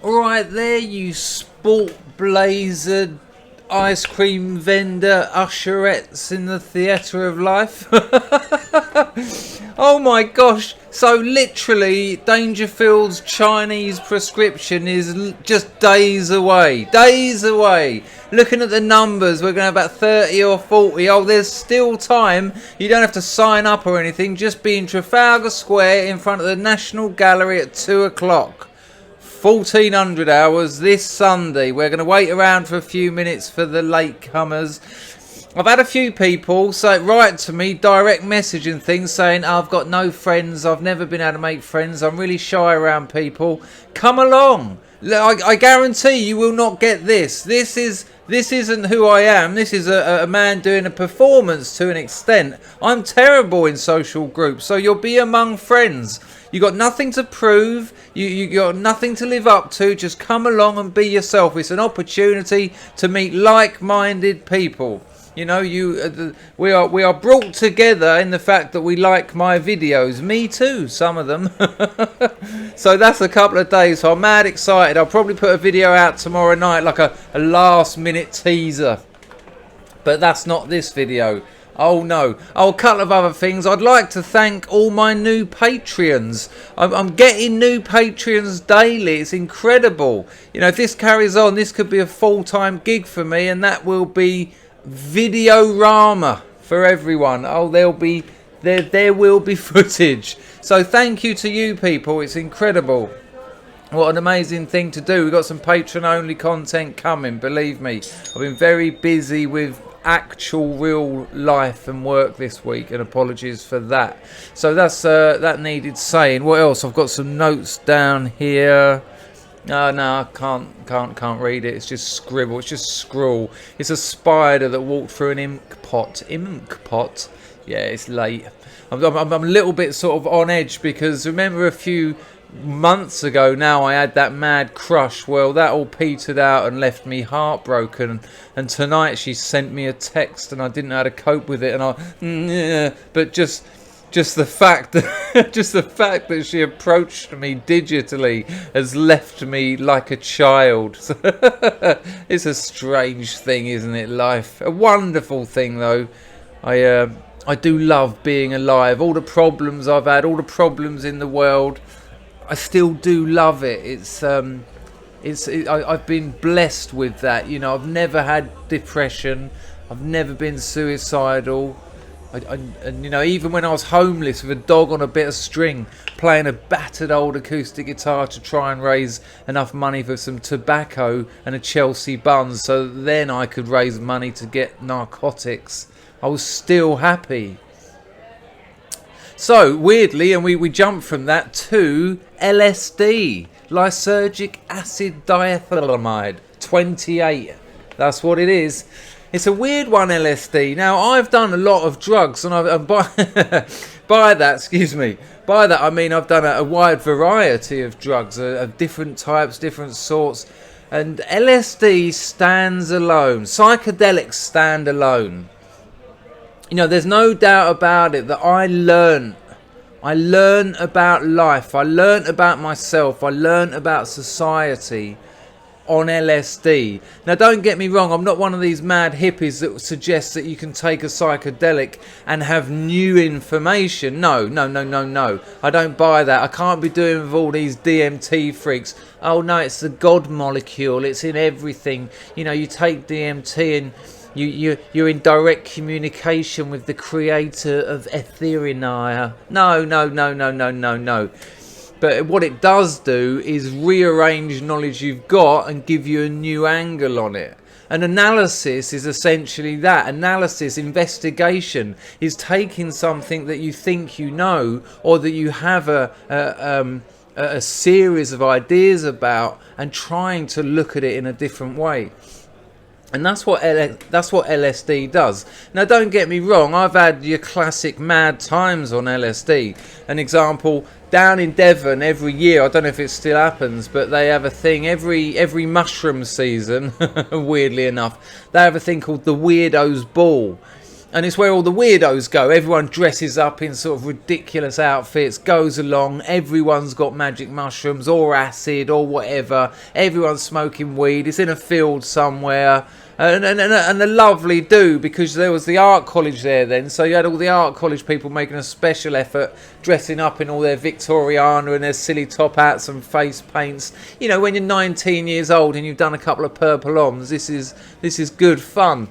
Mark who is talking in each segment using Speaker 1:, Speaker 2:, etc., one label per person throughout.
Speaker 1: right there, you sport blazer, ice cream vendor, usherettes in the theatre of life. Oh my gosh, so literally Dangerfield's Chinese prescription is just days away. Looking at the numbers, we're going to have about 30 or 40. Oh, there's still time. You don't have to sign up or anything. Just be in Trafalgar Square in front of the National Gallery at 2 o'clock. 1400 hours this Sunday. We're going to wait around for a few minutes for the latecomers. I've had a few people write to me, direct message and things, saying, I've got no friends, I've never been able to make friends, I'm really shy around people. Come along. I guarantee you will not get this. This isn't who I am. This is a man doing a performance to an extent. I'm terrible in social groups, so you'll be among friends. You got nothing to prove. You got nothing to live up to. Just come along and be yourself. It's an opportunity to meet like-minded people. You know, we are brought together in the fact that we like my videos. Me too, some of them. So that's a couple of days. So I'm mad excited. I'll probably put a video out tomorrow night, like a last-minute teaser. But that's not this video. Oh no. Oh, a couple of other things. I'd like to thank all my new Patreons. I'm getting new Patreons daily. It's incredible. You know, if this carries on, this could be a full-time gig for me, and that will be Videorama for everyone. Oh, there will be footage. So thank you to you people. It's incredible. What an amazing thing to do. We've got some Patreon-only content coming, believe me. I've been very busy with actual real life and work this week, and apologies for that. So that's that needed saying. What else? I've got some notes down here. No, I can't read it. It's just scribble. It's just scrawl. It's a spider that walked through an ink pot. Yeah, it's late. I'm a little bit sort of on edge because remember a few months ago now I had that mad crush. Well, that all petered out and left me heartbroken. And tonight she sent me a text and I didn't know how to cope with it. And but just the fact that she approached me digitally has left me like a child. It's a strange thing, isn't it? Life, a wonderful thing though. I do love being alive. All the problems I've had, all the problems in the world, I still do love it. I've been blessed with that. You know, I've never had depression. I've never been suicidal. And you know, even when I was homeless with a dog on a bit of string, playing a battered old acoustic guitar to try and raise enough money for some tobacco and a Chelsea buns, so then I could raise money to get narcotics, I was still happy. So weirdly, and we jumped from that to LSD, lysergic acid diethylamide 28. That's what it is. It's a weird one, LSD. Now, I've done a lot of drugs, and by that I mean I've done a wide variety of drugs, of different types, different sorts, and LSD stands alone. Psychedelics stand alone. You know, there's no doubt about it that I learn about life, I learn about myself, I learn about society on LSD. Now don't get me wrong, I'm not one of these mad hippies that suggests that you can take a psychedelic and have new information. No. I don't buy that. I can't be doing with all these DMT freaks. Oh no, it's the God molecule, it's in everything. You know, you take DMT and you're in direct communication with the creator of Ethereum. No. But what it does do is rearrange knowledge you've got and give you a new angle on it. An analysis is essentially that. Analysis, investigation, is taking something that you think you know, or that you have a series of ideas about, and trying to look at it in a different way. And that's what LSD does. Now, don't get me wrong. I've had your classic mad times on LSD. An example, down in Devon every year, I don't know if it still happens, but they have a thing every mushroom season, weirdly enough, they have a thing called the Weirdos Ball. And it's where all the weirdos go. Everyone dresses up in sort of ridiculous outfits, goes along. Everyone's got magic mushrooms or acid or whatever. Everyone's smoking weed. It's in a field somewhere. And a lovely do, because there was the art college there then. So you had all the art college people making a special effort, dressing up in all their Victoriana and their silly top hats and face paints. You know, when you're 19 years old and you've done a couple of purple oms, this is good fun.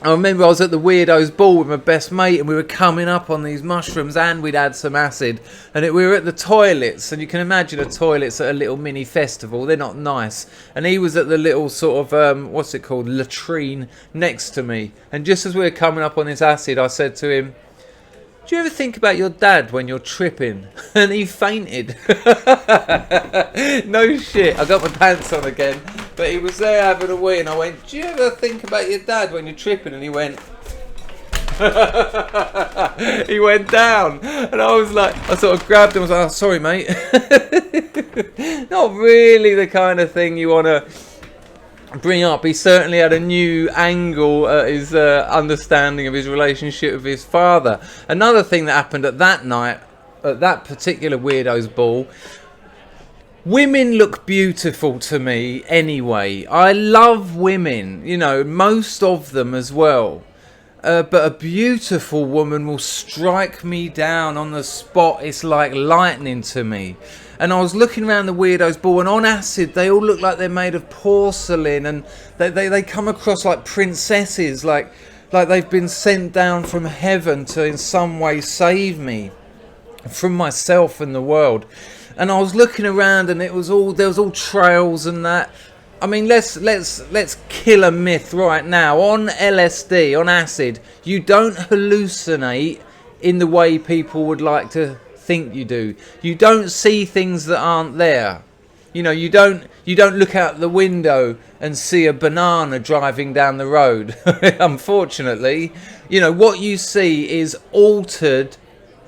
Speaker 1: I remember I was at the Weirdos Ball with my best mate, and we were coming up on these mushrooms, and we'd had some acid, and we were at the toilets, and you can imagine the toilets at a little mini festival, they're not nice, and he was at the little sort of, what's it called, latrine next to me, and just as we were coming up on this acid, I said to him, do you ever think about your dad when you're tripping? And he fainted. No shit. I got my pants on again. But he was there having a wee, and I went, do you ever think about your dad when you're tripping? And he went... he went down. And I was like, I sort of grabbed him and was like, oh, sorry, mate. Not really the kind of thing you want to bring up. He certainly had a new angle at his understanding of his relationship with his father. Another thing that happened at that night, at that particular Weirdos Ball, women look beautiful to me anyway. I love women, you know, most of them as well. But a beautiful woman will strike me down on the spot. It's like lightning to me. And I was looking around the Weirdos Ball, and on acid, they all look like they're made of porcelain, and they come across like princesses, like they've been sent down from heaven to in some way save me from myself and the world. And I was looking around, and there was all trails and that. I mean, let's kill a myth right now. On LSD, on acid, you don't hallucinate in the way people would like to think you do. You don't see things that aren't there. You know, you don't look out the window and see a banana driving down the road. Unfortunately, you know, what you see is altered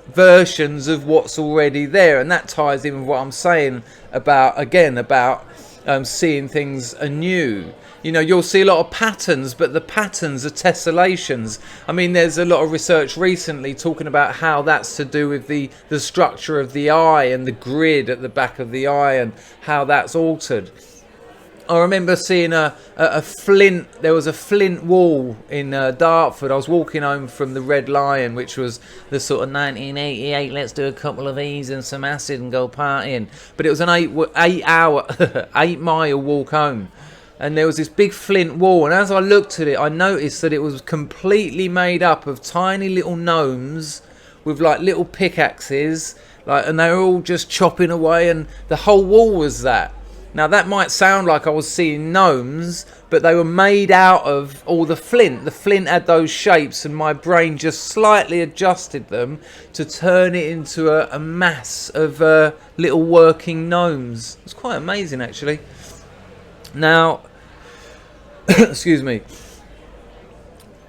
Speaker 1: versions of what's already there, and that ties in with what I'm saying about seeing things anew. You know, you'll see a lot of patterns, but the patterns are tessellations. I mean, there's a lot of research recently talking about how that's to do with the structure of the eye and the grid at the back of the eye and how that's altered. I remember seeing a flint, there was a flint wall in Dartford. I was walking home from the Red Lion, which was the sort of 1988, let's do a couple of these and some acid and go partying. But it was an 8 mile walk home. And there was this big flint wall, and as I looked at it, I noticed that it was completely made up of tiny little gnomes with like little pickaxes, and they were all just chopping away, and the whole wall was that. Now that might sound like I was seeing gnomes, but they were made out of all the flint. The flint had those shapes, and my brain just slightly adjusted them to turn it into a mass of little working gnomes. It was quite amazing, actually. Now, excuse me,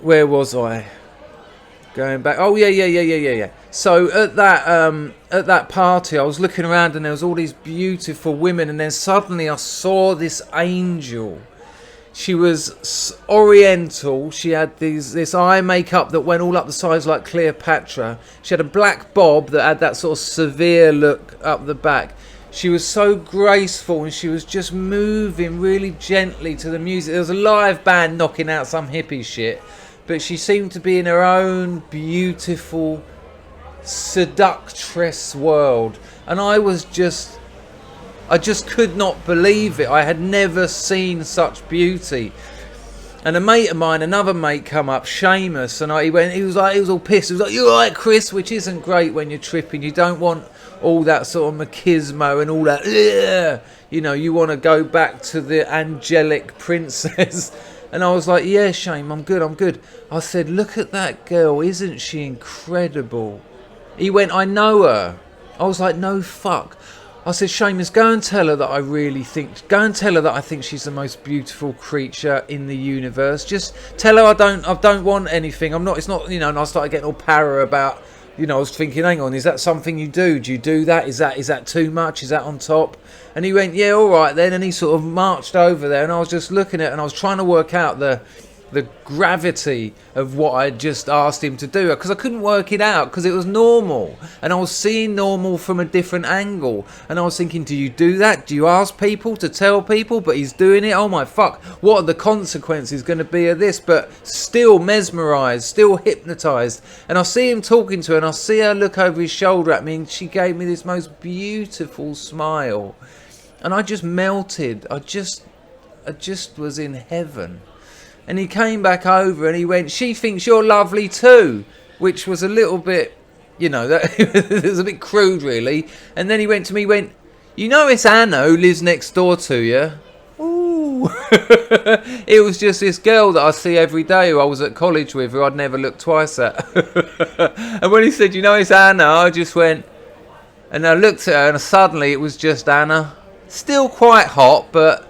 Speaker 1: where was I? Going back. Oh yeah. So at that party, I was looking around, and there was all these beautiful women, and then suddenly I saw this angel. She was oriental. She had this eye makeup that went all up the sides like Cleopatra. She had a black bob that had that sort of severe look up the back. She was so graceful, and she was just moving really gently to the music. There was a live band knocking out some hippie shit, but she seemed to be in her own beautiful, seductress world. And I just could not believe it. I had never seen such beauty. And a mate of mine, another mate, come up, Seamus, and he was all pissed. He was like, "You all right, Chris?" Which isn't great when you're tripping. You don't want all that sort of machismo and all that. Ugh. You know, you want to go back to the angelic princess. And I was like, "Yeah, Shame, I'm good. I said, "Look at that girl, isn't she incredible?" He went, "I know her." I was like, "No fuck." I said, "Seamus, go and tell her that I think she's the most beautiful creature in the universe. Just tell her I don't want anything. It's not, you know." And I started getting all para about, you know, I was thinking, hang on, is that something you do? Do you do that? Is that too much? Is that on top? And he went, "Yeah, all right then." And he sort of marched over there, and I was just looking at it, and I was trying to work out the the gravity of what I just asked him to do, because I couldn't work it out, because it was normal, and I was seeing normal from a different angle, and I was thinking, do you do that? Do you ask people to tell people? But he's doing it. Oh my fuck, what are the consequences going to be of this? But still mesmerised, still hypnotised, and I see him talking to her, and I see her look over his shoulder at me, and she gave me this most beautiful smile, and I just melted. I just was in heaven. And he came back over and he went, she thinks you're lovely too, which was a little bit, that it was a bit crude really. And then he went to me, went, you know it's Anna who lives next door to you? Ooh. It was just this girl that I see every day who I was at college with, who I'd never looked twice at. And when he said, you know it's Anna, I just went, and I looked at her and suddenly it was just Anna. Still quite hot, but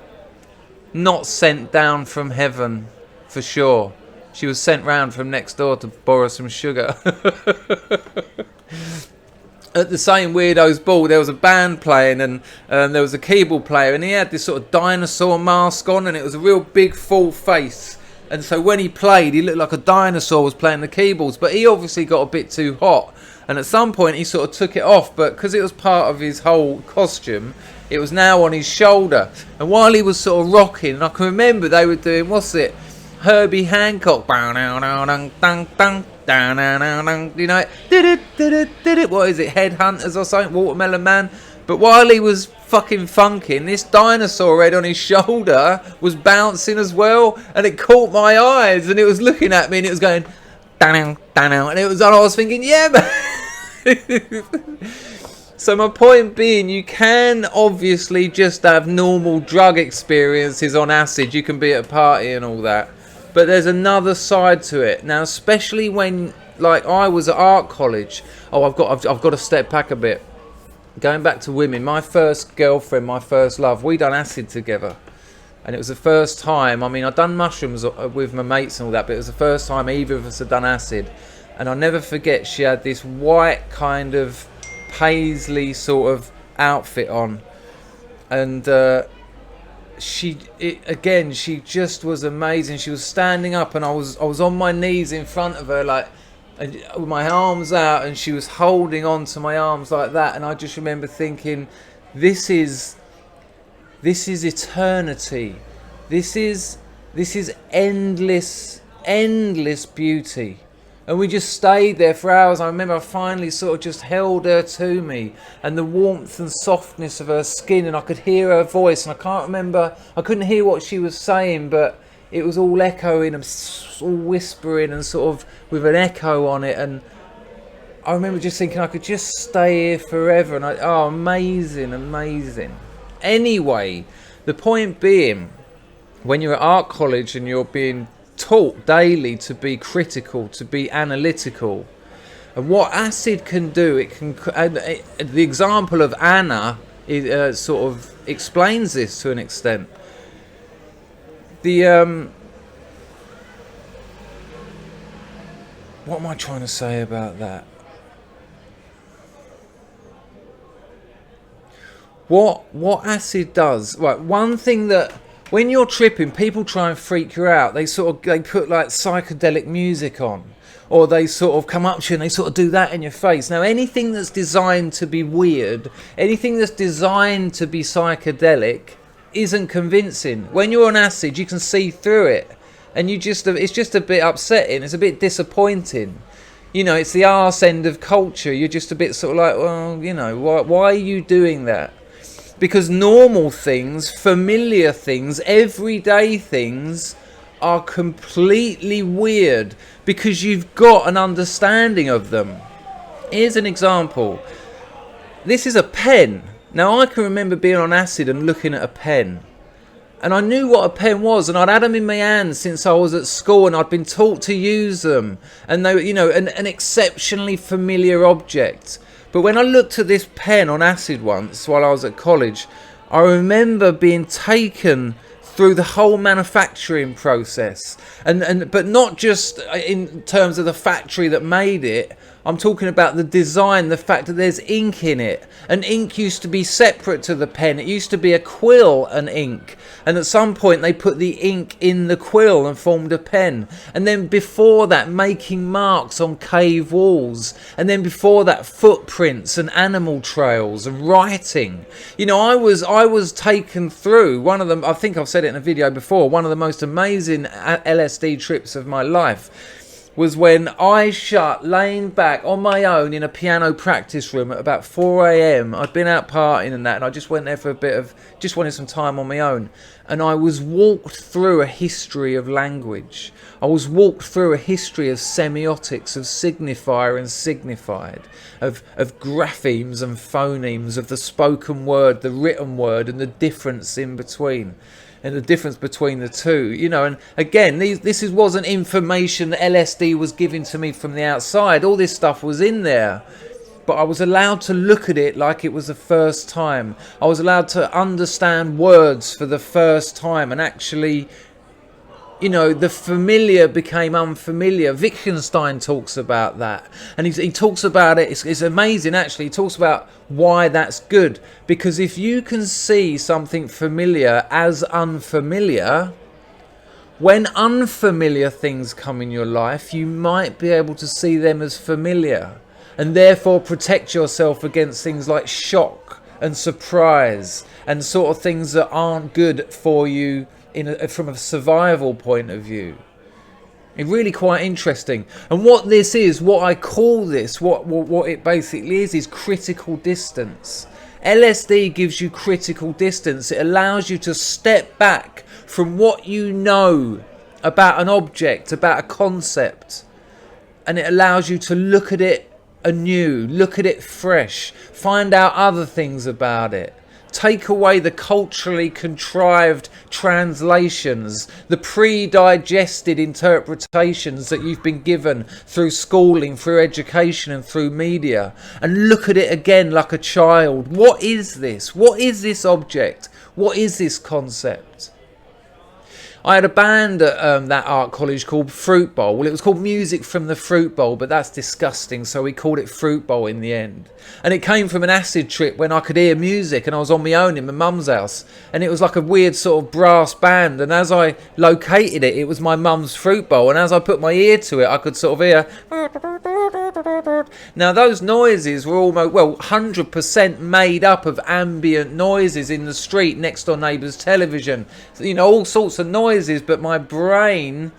Speaker 1: not sent down from heaven. For sure. She was sent round from next door to borrow some sugar. At the same weirdo's ball, there was a band playing, and there was a keyboard player, and he had this sort of dinosaur mask on, and it was a real big full face. And so when he played, he looked like a dinosaur was playing the keyboards, but he obviously got a bit too hot. And at some point he sort of took it off, but because it was part of his whole costume, it was now on his shoulder. And while he was sort of rocking, and I can remember they were doing, what's it? Herbie Hancock, what is it, Headhunters or something, Watermelon Man. But while he was fucking funking, this dinosaur head on his shoulder was bouncing as well, and it caught my eyes, and it was looking at me, and it was going and I was thinking, yeah man. So my point being, you can obviously just have normal drug experiences on acid. You can be at a party and all that. But there's another side to it. Now, especially when, like, I was at art college. Oh, I've got to step back a bit. Going back to women, my first girlfriend, my first love, we done acid together. And it was the first time, I mean, I'd done mushrooms with my mates and all that, but it was the first time either of us had done acid. And I'll never forget, she had this white kind of paisley sort of outfit on. And she just was amazing. She was standing up, and I was on my knees in front of her, like, with my arms out, and she was holding on to my arms like that. And I just remember thinking, this is eternity. This is endless beauty. And we just stayed there for hours. I remember I finally sort of just held her to me, and the warmth and softness of her skin, and I could hear her voice, and I couldn't hear what she was saying, but it was all echoing and all whispering and sort of with an echo on it. And I remember just thinking I could just stay here forever. And amazing. Anyway, the point being, when you're at art college and you're being taught daily to be critical, to be analytical, and what acid can do, the example of Anna sort of explains this to an extent. What am I trying to say about that? What acid does, right? One thing that, when you're tripping, people try and freak you out. They put like psychedelic music on, or they sort of come up to you and they sort of do that in your face. Now, anything that's designed to be weird, anything that's designed to be psychedelic, isn't convincing. When you're on acid, you can see through it, and it's just a bit upsetting. It's a bit disappointing. It's the arse end of culture. You're just a bit sort of like, well, why are you doing that? Because normal things, familiar things, everyday things are completely weird because you've got an understanding of them. Here's an example. This is a pen. Now, I can remember being on acid and looking at a pen. And I knew what a pen was, and I'd had them in my hands since I was at school, and I'd been taught to use them. And they were, an exceptionally familiar object. But when I looked at this pen on acid once while I was at college, I remember being taken through the whole manufacturing process, but not just in terms of the factory that made it. I'm talking about the design, the fact that there's ink in it. And ink used to be separate to the pen. It used to be a quill and ink. And at some point they put the ink in the quill and formed a pen. And then before that, making marks on cave walls. And then before that, footprints and animal trails and writing. You know, I was taken through one of them. I think I've said it in a video before. One of the most amazing LSD trips of my life was when I laying back on my own in a piano practice room at about 4 a.m. I'd been out partying and that, and I just went there for just wanted some time on my own. And I was walked through a history of language. I was walked through a history of semiotics, of signifier and signified, of graphemes and phonemes, of the spoken word, the written word, and the difference in between. And the difference between the two, you know. And again, this wasn't information that LSD was giving to me from the outside. All this stuff was in there, but I was allowed to look at it like it was the first time. I was allowed to understand words for the first time, and actually, you know, the familiar became unfamiliar. Wittgenstein talks about that, and he talks about it. It's amazing, actually. He talks about why that's good, because if you can see something familiar as unfamiliar, when unfamiliar things come in your life, you might be able to see them as familiar, and therefore protect yourself against things like shock and surprise and sort of things that aren't good for you from a survival point of view. It's really quite interesting. And what this is, what I call this, what it basically is critical distance. LSD gives you critical distance. It allows you to step back from what you know about an object, about a concept, and it allows you to look at it anew, look at it fresh, find out other things about it. Take away the culturally contrived translations, the pre-digested interpretations that you've been given through schooling, through education and through media, and look at it again like a child. What is this? What is this object? What is this concept? I had a band at that art college called Fruit Bowl. Well, it was called Music from the Fruit Bowl, but that's disgusting, so we called it Fruit Bowl in the end. And it came from an acid trip when I could hear music, and I was on my own in my mum's house, and it was like a weird sort of brass band, and as I located it, it was my mum's Fruit Bowl, and as I put my ear to it, I could sort of hear... Now, those noises were almost, 100% made up of ambient noises in the street next door neighbour's television. You know, all sorts of noises, but my brain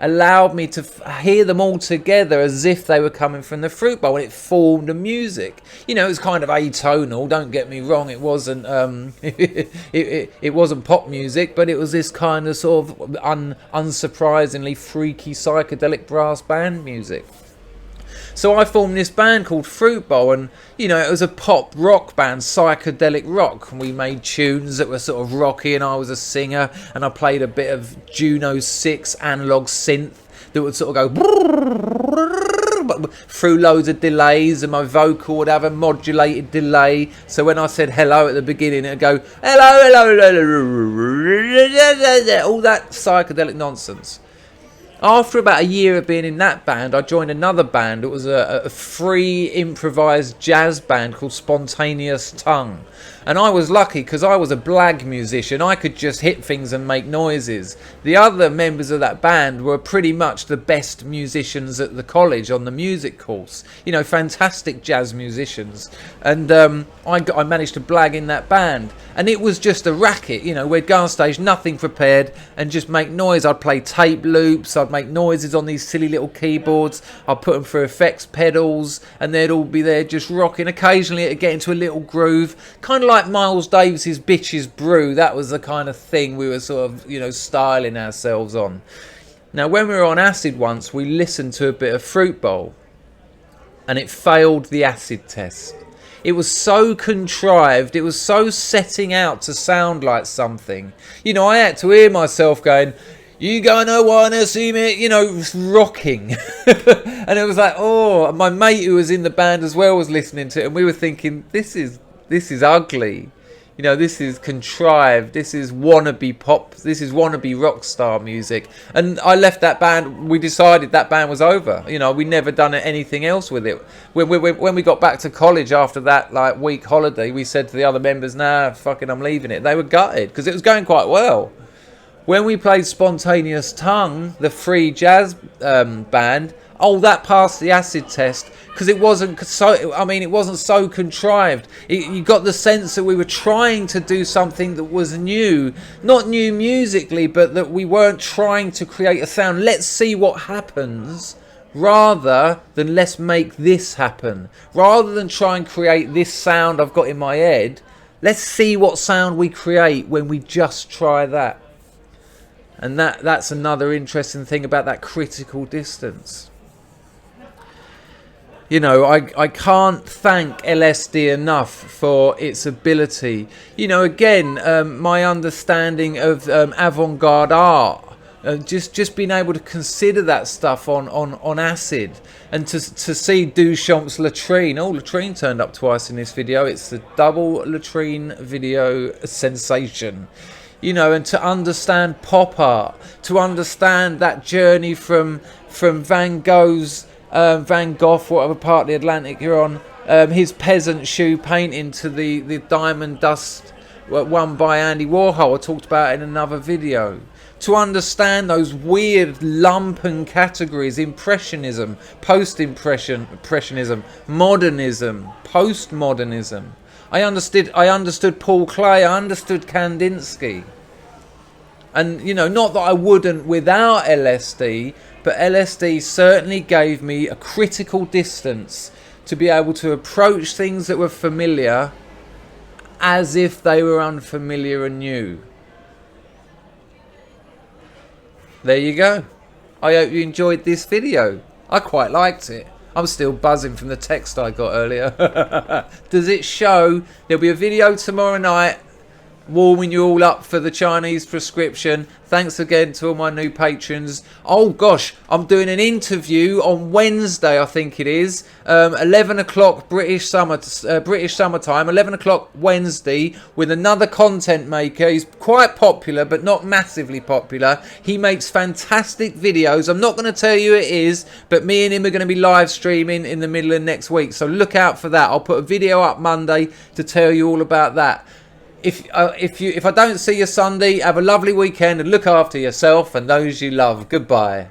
Speaker 1: allowed me to hear them all together as if they were coming from the fruit bowl, and it formed a music. You know, it was kind of atonal, don't get me wrong, it wasn't it wasn't pop music, but it was this kind of sort of unsurprisingly freaky psychedelic brass band music. So I formed this band called Fruit Bowl, and you know, it was a pop rock band, psychedelic rock, and we made tunes that were sort of rocky, and I was a singer, and I played a bit of Juno 6 analog synth that would sort of go through loads of delays, and my vocal would have a modulated delay, so when I said hello at the beginning, it'd go hello, hello, hello, all that psychedelic nonsense. After about a year of being in that band, I joined another band. It was a free improvised jazz band called Spontaneous Tongue. And I was lucky because I was a blag musician. I could just hit things and make noises. The other members of that band were pretty much the best musicians at the college on the music course. You know, fantastic jazz musicians. And I managed to blag in that band. And it was just a racket. You know, we'd go on stage, nothing prepared, and just make noise. I'd play tape loops. I'd make noises on these silly little keyboards. I'd put them through effects pedals, and they'd all be there just rocking. Occasionally it'd get into a little groove, kind of like Miles Davis's Bitches Brew. That was the kind of thing we were sort of, you know, styling ourselves on. Now, when we were on acid once, we listened to a bit of Fruit Bowl, and it failed the acid test. It was so contrived, it was so setting out to sound like something. You know, I had to hear myself going, "You gonna wanna see me?" You know, rocking. And it was like, oh, my mate who was in the band as well was listening to it, and we were thinking, this is ugly. You know, this is contrived. This is wannabe pop. This is wannabe rock star music. And I left that band. We decided that band was over. You know, we never done anything else with it. When we got back to college after that like week holiday, we said to the other members, "Nah, fucking, I'm leaving it." They were gutted because it was going quite well. When we played Spontaneous Tongue, the free jazz band, oh, that passed the acid test because it wasn't so. I mean, it wasn't so contrived. You got the sense that we were trying to do something that was new, not new musically, but that we weren't trying to create a sound. Let's see what happens, rather than let's make this happen. Rather than try and create this sound I've got in my head, let's see what sound we create when we just try that. And that's another interesting thing about that critical distance. You know, I can't thank LSD enough for its ability. You know, again, my understanding of avant-garde art, just being able to consider that stuff on acid, and to see Duchamp's latrine. Oh, latrine turned up twice in this video. It's the double latrine video sensation. You know, and to understand pop art, to understand that journey from Van Gogh's Van Gogh, whatever part of the Atlantic you're on, his peasant shoe painting, to the diamond dust one by Andy Warhol I talked about in another video. To understand those weird lumpen categories: impressionism, post-impressionism, modernism, postmodernism. I understood Paul Klee, I understood Kandinsky. And, you know, not that I wouldn't without LSD, but LSD certainly gave me a critical distance to be able to approach things that were familiar as if they were unfamiliar and new. There you go. I hope you enjoyed this video. I quite liked it. I'm still buzzing from the text I got earlier. Does it show? There'll be a video tomorrow night warming you all up for the Chinese prescription. Thanks again to all my new patrons. Oh gosh, I'm doing an interview on Wednesday, I think it is, 11 o'clock British summertime, 11 o'clock Wednesday, with another content maker. He's quite popular but not massively popular. He makes fantastic videos. I'm not going to tell you who it is, but me and him are going to be live streaming in the middle of next week, so look out for that. I'll put a video up Monday to tell you all about that. If I don't see you Sunday, have a lovely weekend and look after yourself and those you love. Goodbye.